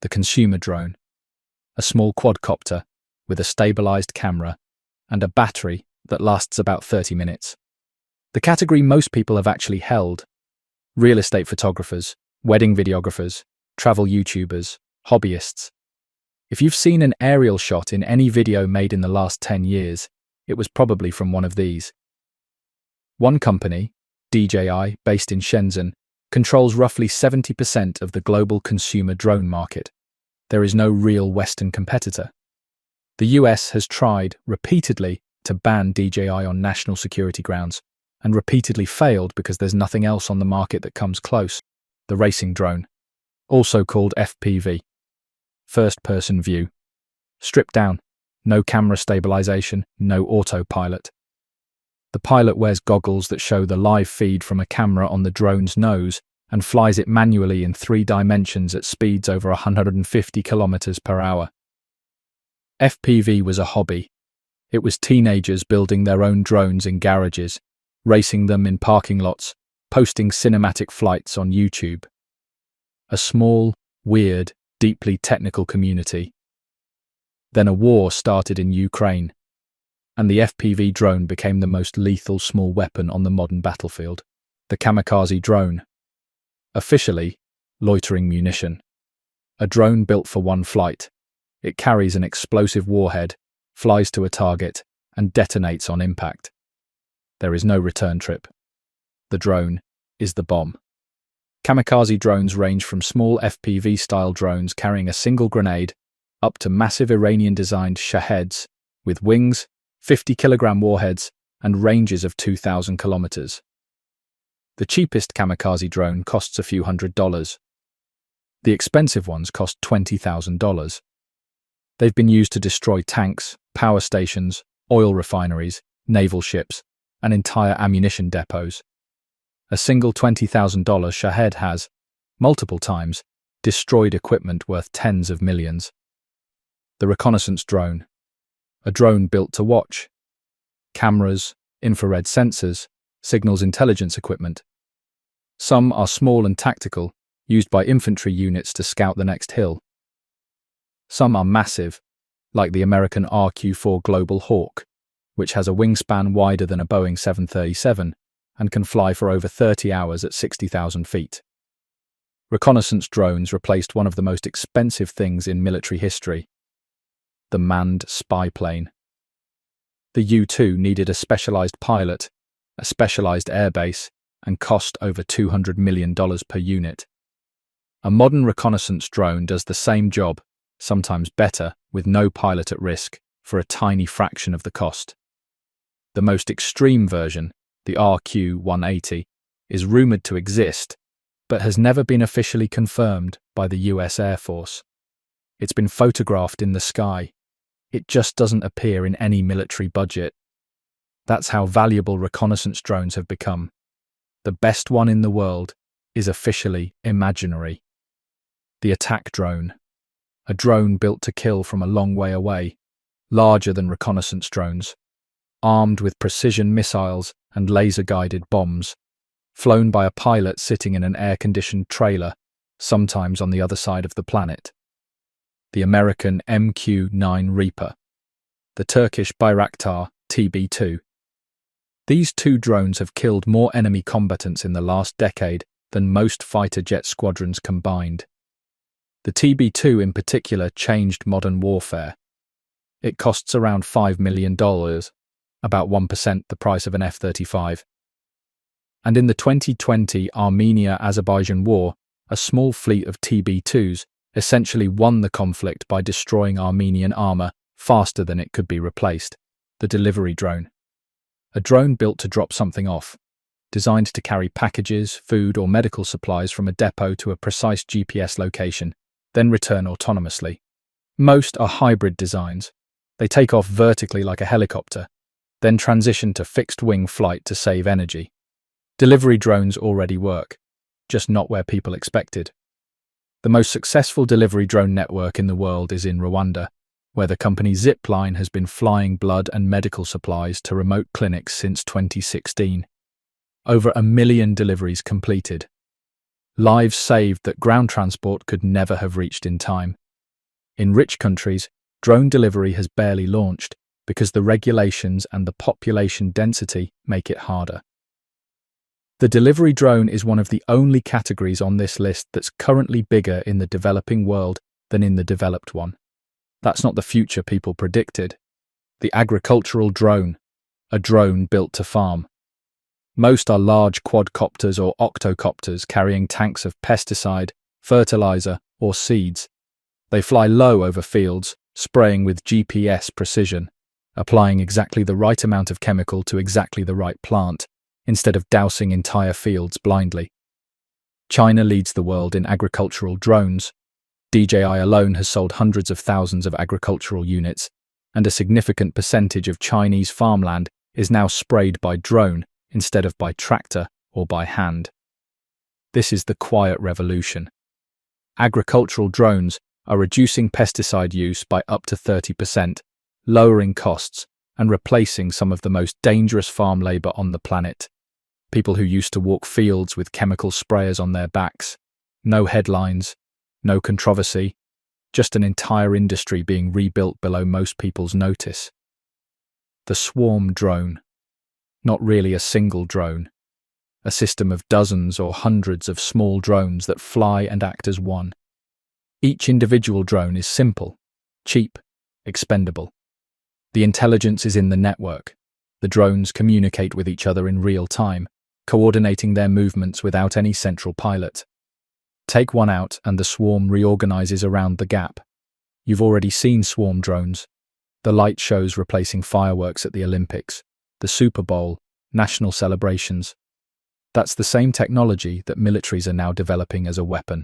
the consumer drone, a small quadcopter with a stabilized camera and a battery that lasts about 30 minutes. The category most people have actually held: real estate photographers, wedding videographers, travel YouTubers, hobbyists. If you've seen an aerial shot in any video made in the last 10 years, it was probably from one of these. One company, DJI, based in Shenzhen, controls roughly 70% of the global consumer drone market. There is no real Western competitor. The US has tried repeatedly to ban DJI on national security grounds, and repeatedly failed because there's nothing else on the market that comes close. The racing drone, also called FPV, first-person view. Stripped down, no camera stabilization, no autopilot. The pilot wears goggles that show the live feed from a camera on the drone's nose and flies it manually in 3 dimensions at speeds over 150 kilometers per hour. FPV was a hobby. It was teenagers building their own drones in garages, racing them in parking lots, posting cinematic flights on YouTube. A small, weird, deeply technical community. Then a war started in Ukraine, and the FPV drone became the most lethal small weapon on the modern battlefield. The Kamikaze drone. Officially, loitering munition. A drone built for one flight. It carries an explosive warhead, flies to a target, and detonates on impact. There is no return trip. The drone is the bomb. Kamikaze drones range from small FPV-style drones carrying a single grenade up to massive Iranian-designed Shaheds with wings, 50-kilogram warheads, and ranges of 2,000 kilometers. The cheapest Kamikaze drone costs a few $100s. The expensive ones cost $20,000. They've been used to destroy tanks, power stations, oil refineries, naval ships, and entire ammunition depots. A single $20,000 Shahed has, multiple times, destroyed equipment worth tens of millions. The Reconnaissance Drone. A drone built to watch. Cameras, infrared sensors, signals intelligence equipment. Some are small and tactical, used by infantry units to scout the next hill. Some are massive, like the American RQ-4 Global Hawk, which has a wingspan wider than a Boeing 737 and can fly for over 30 hours at 60,000 feet. Reconnaissance drones replaced one of the most expensive things in military history: the manned spy plane. The U-2 needed a specialized pilot, a specialized airbase, and cost over $200 million per unit. A modern reconnaissance drone does the same job, sometimes better, with no pilot at risk, for a tiny fraction of the cost. The most extreme version, the RQ-180, is rumored to exist, but has never been officially confirmed by the US Air Force. It's been photographed in the sky. It just doesn't appear in any military budget. That's how valuable reconnaissance drones have become. The best one in the world is officially imaginary. The attack drone. A drone built to kill from a long way away, larger than reconnaissance drones, armed with precision missiles and laser-guided bombs, flown by a pilot sitting in an air-conditioned trailer, sometimes on the other side of the planet. The American MQ-9 Reaper. The Turkish Bayraktar TB2. These two drones have killed more enemy combatants in the last decade than most fighter jet squadrons combined. The TB2 in particular changed modern warfare. It costs around $5 million, about 1% the price of an F-35. And in the 2020 Armenia-Azerbaijan war, a small fleet of TB2s essentially won the conflict by destroying Armenian armor faster than it could be replaced. The delivery drone. A drone built to drop something off, designed to carry packages, food or medical supplies from a depot to a precise GPS location, then return autonomously. Most are hybrid designs. They take off vertically like a helicopter, then transition to fixed-wing flight to save energy. Delivery drones already work, just not where people expected. The most successful delivery drone network in the world is in Rwanda, where the company Zipline has been flying blood and medical supplies to remote clinics since 2016. Over 1 million deliveries completed. Lives saved that ground transport could never have reached in time. In rich countries, drone delivery has barely launched because the regulations and the population density make it harder. The delivery drone is one of the only categories on this list that's currently bigger in the developing world than in the developed one. That's not the future people predicted. The agricultural drone, a drone built to farm. Most are large quadcopters or octocopters carrying tanks of pesticide, fertilizer, or seeds. They fly low over fields, spraying with GPS precision, applying exactly the right amount of chemical to exactly the right plant, instead of dousing entire fields blindly. China leads the world in agricultural drones. DJI alone has sold hundreds of thousands of agricultural units, and a significant percentage of Chinese farmland is now sprayed by drone instead of by tractor or by hand. This is the quiet revolution. Agricultural drones are reducing pesticide use by up to 30%, lowering costs and replacing some of the most dangerous farm labor on the planet. People who used to walk fields with chemical sprayers on their backs. No headlines, no controversy, just an entire industry being rebuilt below most people's notice. The swarm drone. Not really a single drone. A system of dozens or hundreds of small drones that fly and act as one. Each individual drone is simple, cheap, expendable. The intelligence is in the network. The drones communicate with each other in real time, coordinating their movements without any central pilot. Take one out and the swarm reorganizes around the gap. You've already seen swarm drones. The light shows replacing fireworks at the Olympics, the Super Bowl, national celebrations. That's the same technology that militaries are now developing as a weapon.